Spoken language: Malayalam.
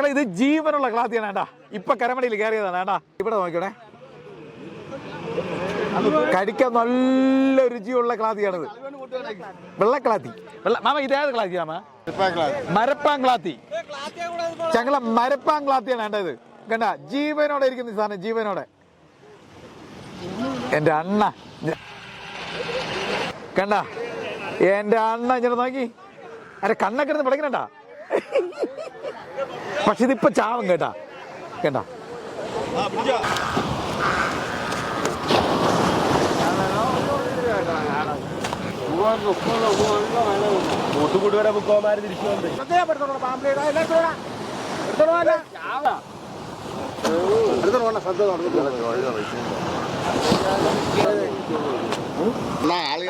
ഇത് ജീവനുള്ള ക്ലാത്തിയാണ് ഏട്ടാ. ഇപ്പൊ കരമടിയിൽ കയറിയതാണ് ഏട്ടാ. ഇവിടെ നോക്കണേ, കടിക്കാൻ നല്ല രുചിയുള്ള ക്ലാത്തിയാണിത്. വെള്ളക്ലാത്തി. മാമ ഇതേത് ക്ലാത്തി മാമ? മരപ്പാൻ ക്ലാത്തി. ഞങ്ങളെ മരപ്പാൻ ക്ലാത്തിയാണ് ഏട്ടാ ഇത്. കണ്ട ജീവനോടെ ഇരിക്കുന്ന സാധനം, ജീവനോടെ. എന്റെ അണ്ണ കണ്ട, എന്റെ അണ്ണ ഇങ്ങനെ നോക്കി അരെ കണ്ണൊക്കെ ഇരുന്ന് പിടക്കണട്ടാ. പക്ഷെ ഇതിപ്പോ ചാവും കേട്ടാ. കേട്ടാ ആളുകളെ